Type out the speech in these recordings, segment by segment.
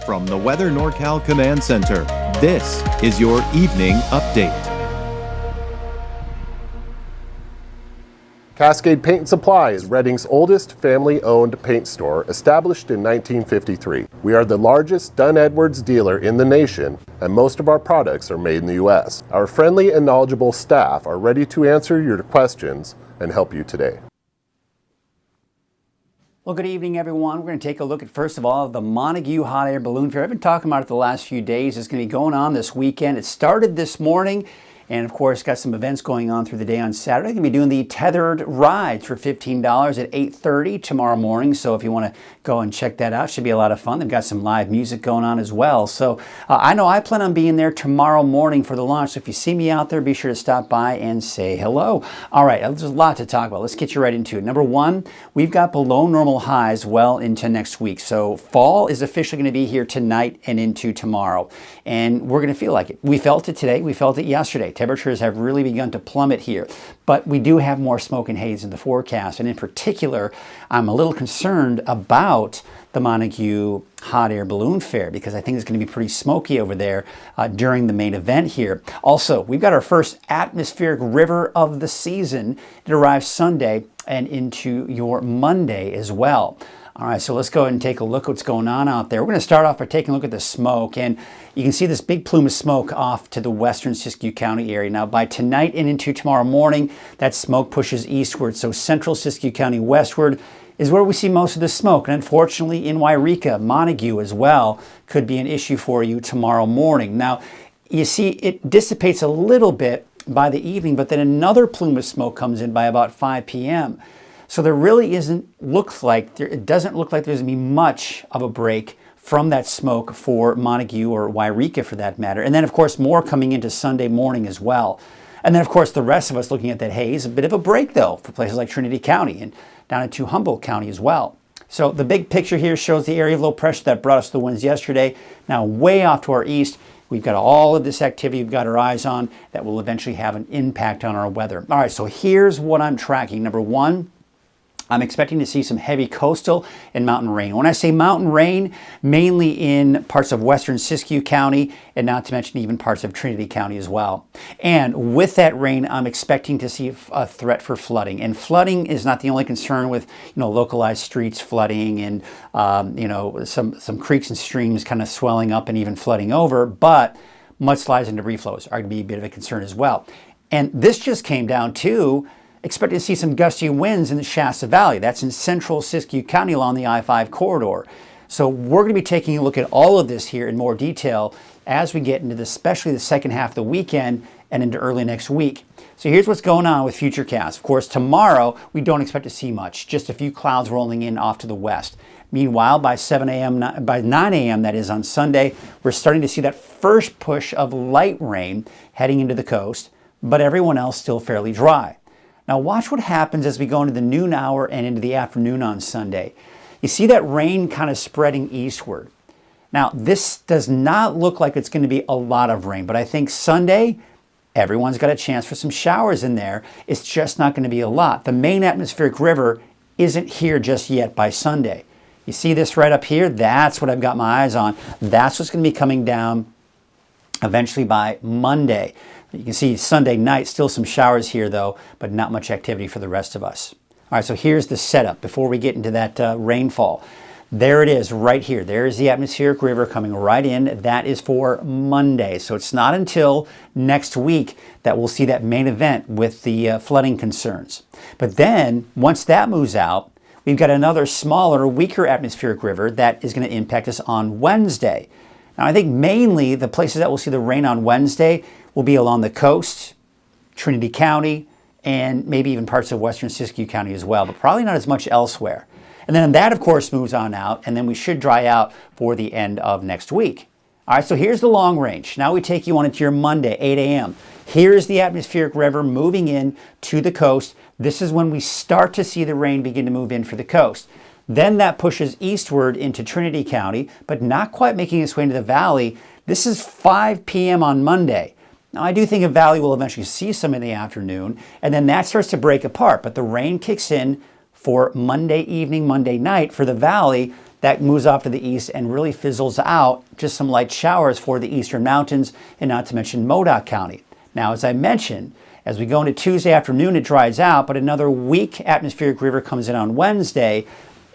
From the Weather NorCal Command Center, this is your Evening Update. Cascade Paint and Supply is Reading's oldest family-owned paint store, established in 1953. We are the largest Dunn Edwards dealer in the nation, and most of our products are made in the U.S. Our friendly and knowledgeable staff are ready to answer your questions and help you today. Well, good evening, everyone. We're going to take a look at, first of all, the Montague Hot Air Balloon Fair. I've been talking about it the last few days. It's going to be going on this weekend. It started this morning. And of course, got some events going on through the day on Saturday. Going to be doing the tethered rides for $15 at 8:30 tomorrow morning. So if you want to go and check that out, should be a lot of fun. They've got some live music going on as well. So I know I plan on being there tomorrow morning for the launch. So if you see me out there, be sure to stop by and say hello. All right, there's a lot to talk about. Let's get you right into it. Number one, we've got below normal highs well into next week. So fall is officially going to be here tonight and into tomorrow. And we're going to feel like it. We felt it today. We felt it yesterday. Temperatures have really begun to plummet here, but we do have more smoke and haze in the forecast. And in particular, I'm a little concerned about the Montague Hot Air Balloon Fair because I think it's going to be pretty smoky over there during the main event here. Also, we've got our first atmospheric river of the season. It arrives Sunday and into your Monday as well. All right, so let's go ahead and take a look at what's going on out there. We're going to start off by taking a look at the smoke, and you can see this big plume of smoke off to the western Siskiyou County area. Now, by tonight and into tomorrow morning, that smoke pushes eastward, so central Siskiyou County westward is where we see most of the smoke. And unfortunately, in Yreka, Montague as well could be an issue for you tomorrow morning. Now, you see it dissipates a little bit by the evening, but then another plume of smoke comes in by about 5 p.m., so there really it doesn't look like there's going to be much of a break from that smoke for Montague or Yreka for that matter. And then, of course, more coming into Sunday morning as well. And then, of course, the rest of us looking at that haze, a bit of a break, though, for places like Trinity County and down into Humboldt County as well. So the big picture here shows the area of low pressure that brought us the winds yesterday. Now, way off to our east, we've got all of this activity we've got our eyes on that will eventually have an impact on our weather. All right, so here's what I'm tracking. Number one, I'm expecting to see some heavy coastal and mountain rain. When I say mountain rain, mainly in parts of western Siskiyou County and not to mention even parts of Trinity County as well. And with that rain, I'm expecting to see a threat for flooding. And flooding is not the only concern with, localized streets flooding and, some creeks and streams kind of swelling up and even flooding over, but mudslides and debris flows are going to be a bit of a concern as well. And this just came down to expect to see some gusty winds in the Shasta Valley. That's in central Siskiyou County along the I-5 corridor. So we're going to be taking a look at all of this here in more detail as we get into especially the second half of the weekend and into early next week. So here's what's going on with Futurecast. Of course, tomorrow we don't expect to see much, just a few clouds rolling in off to the west. Meanwhile, by 9 a.m., that is on Sunday, we're starting to see that first push of light rain heading into the coast, but everyone else still fairly dry. Now watch what happens as we go into the noon hour and into the afternoon on Sunday. You see that rain kind of spreading eastward. Now this does not look like it's going to be a lot of rain, but I think Sunday, everyone's got a chance for some showers in there. It's just not going to be a lot. The main atmospheric river isn't here just yet by Sunday. You see this right up here? That's what I've got my eyes on. That's what's going to be coming down eventually by Monday. You can see Sunday night, still some showers here though, but not much activity for the rest of us. All right, so here's the setup before we get into that rainfall. There it is right here. There's the atmospheric river coming right in. That is for Monday. So it's not until next week that we'll see that main event with the flooding concerns. But then once that moves out, we've got another smaller, weaker atmospheric river that is going to impact us on Wednesday. Now I think mainly the places that we'll see the rain on Wednesday will be along the coast, Trinity County, and maybe even parts of western Siskiyou County as well, but probably not as much elsewhere. And then that, of course, moves on out, and then we should dry out for the end of next week. All right, so here's the long range. Now we take you on into your Monday, 8 a.m. Here's the atmospheric river moving in to the coast. This is when we start to see the rain begin to move in for the coast. Then that pushes eastward into Trinity County, but not quite making its way into the valley. This is 5 p.m. on Monday. Now, I do think a valley will eventually see some in the afternoon, and then that starts to break apart. But the rain kicks in for Monday evening, Monday night for the valley, that moves off to the east and really fizzles out. Just some light showers for the eastern mountains, and not to mention Modoc County. Now, as I mentioned, as we go into Tuesday afternoon, it dries out, but another weak atmospheric river comes in on Wednesday,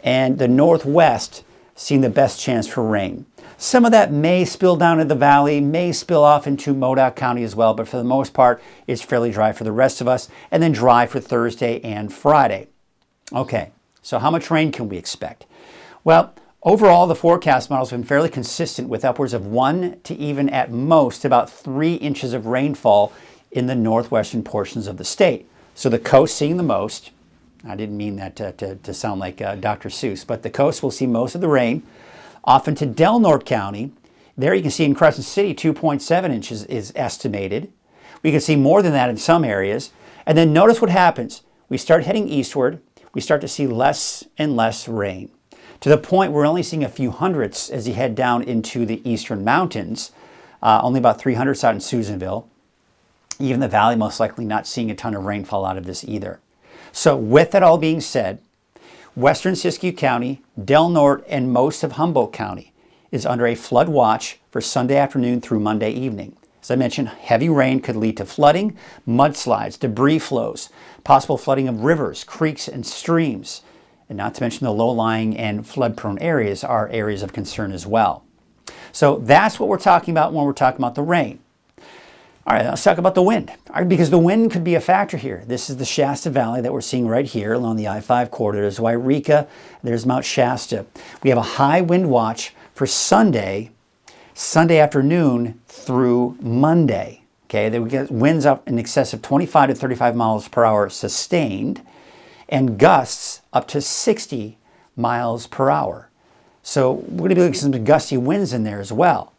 and the northwest seeing the best chance for rain. Some of that may spill down into the valley, may spill off into Modoc County as well, but for the most part, it's fairly dry for the rest of us, and then dry for Thursday and Friday. Okay, so how much rain can we expect? Well, overall, the forecast models have been fairly consistent with upwards of 1 to even at most about 3 inches of rainfall in the northwestern portions of the state. So the coast seeing the most. I didn't mean that to sound like Dr. Seuss, but the coast will see most of the rain. Off into Del Norte County, there you can see in Crescent City 2.7 inches is estimated. We can see more than that in some areas. And then notice what happens. We start heading eastward. We start to see less and less rain, to the point we're only seeing a few hundredths as you head down into the eastern mountains, only about 300s out in Susanville. Even the valley most likely not seeing a ton of rainfall out of this either. So with that all being said, western Siskiyou County, Del Norte, and most of Humboldt County is under a flood watch for Sunday afternoon through Monday evening. As I mentioned, heavy rain could lead to flooding, mudslides, debris flows, possible flooding of rivers, creeks, and streams. And not to mention the low-lying and flood-prone areas are areas of concern as well. So that's what we're talking about when we're talking about the rain. All right, let's talk about the wind, because the wind could be a factor here. This is the Shasta Valley that we're seeing right here along the I-5 corridor. There's Wairika, there's Mount Shasta. We have a high wind watch for Sunday afternoon through Monday. Okay, we get winds up in excess of 25 to 35 miles per hour sustained, and gusts up to 60 miles per hour. So we're going to be looking at some gusty winds in there as well.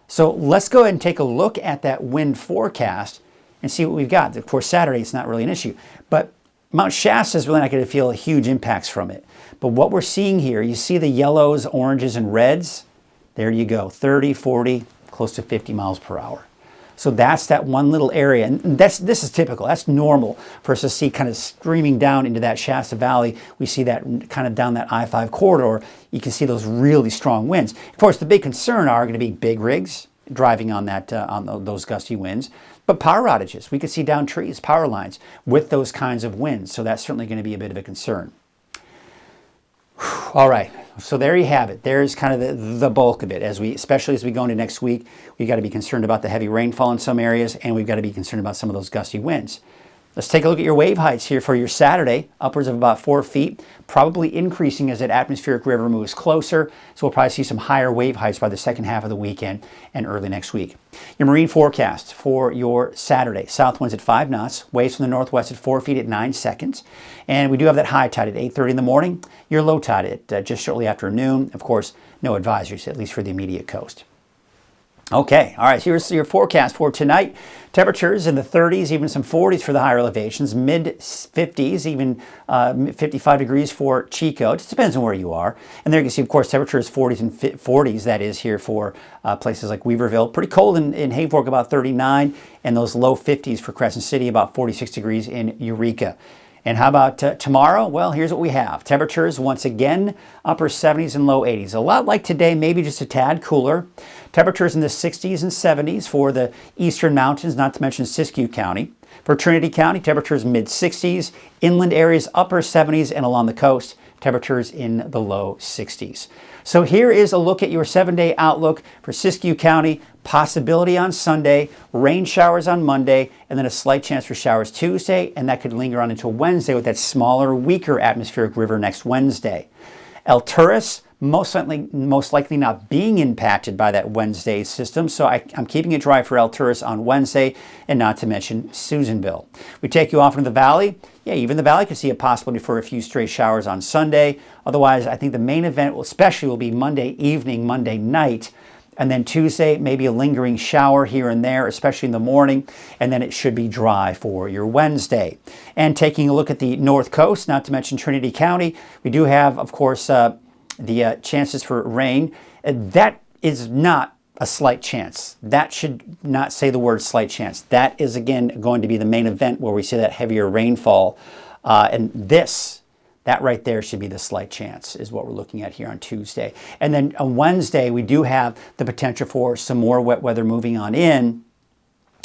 So let's go ahead and take a look at that wind forecast and see what we've got. Of course, Saturday it's not really an issue, but Mount Shasta is really not going to feel huge impacts from it. But what we're seeing here, you see the yellows, oranges, and reds? There you go, 30, 40, close to 50 miles per hour. So that's that one little area, and this is typical. That's normal for us to see kind of streaming down into that Shasta Valley. We see that kind of down that I-5 corridor. You can see those really strong winds. Of course, the big concern are going to be big rigs driving on that those gusty winds, but power outages. We could see down trees, power lines with those kinds of winds. So that's certainly going to be a bit of a concern. All right, so there you have it. There's kind of the bulk of it. Especially as we go into next week, we've got to be concerned about the heavy rainfall in some areas, and we've got to be concerned about some of those gusty winds. Let's take a look at your wave heights here for your Saturday, upwards of about 4 feet, probably increasing as that atmospheric river moves closer. So we'll probably see some higher wave heights by the second half of the weekend and early next week. Your marine forecast for your Saturday, south winds at 5 knots, waves from the northwest at 4 feet at 9 seconds. And we do have that high tide at 8:30 in the morning, your low tide at just shortly after noon. Of course, no advisories, at least for the immediate coast. Okay, all right, here's your forecast for tonight. Temperatures in the 30s, even some 40s for the higher elevations, mid-50s, even 55 degrees for Chico. It just depends on where you are. And there you can see, of course, temperatures 40s and 40s, that is here for places like Weaverville. Pretty cold in Hayfork, about 39, and those low 50s for Crescent City, about 46 degrees in Eureka. And how about tomorrow? Well, here's what we have. Temperatures, once again, upper 70s and low 80s. A lot like today, maybe just a tad cooler. Temperatures in the 60s and 70s for the eastern mountains, not to mention Siskiyou County. For Trinity County, temperatures mid-60s. Inland areas, upper 70s, and along the coast, temperatures in the low 60s. So here is a look at your 7-day outlook for Siskiyou County. Possibility on Sunday, rain showers on Monday, and then a slight chance for showers Tuesday, and that could linger on until Wednesday with that smaller, weaker atmospheric river next Wednesday. Alturas, most likely not being impacted by that Wednesday system, so I'm keeping it dry for Alturas on Wednesday, and not to mention Susanville. We take you off into the valley. Yeah, even the valley could see a possibility for a few stray showers on Sunday. Otherwise, I think the main event will be Monday evening, Monday night, and then Tuesday, maybe a lingering shower here and there, especially in the morning, and then it should be dry for your Wednesday. And taking a look at the north coast, not to mention Trinity County, we do have, of course, the chances for rain. That is not a slight chance. That should not say the word slight chance. That is, again, going to be the main event where we see that heavier rainfall. And this That right there should be the slight chance, is what we're looking at here on Tuesday. And then on Wednesday, we do have the potential for some more wet weather moving on in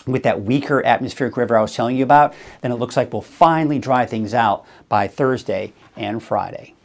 with that weaker atmospheric river I was telling you about. Then it looks like we'll finally dry things out by Thursday and Friday.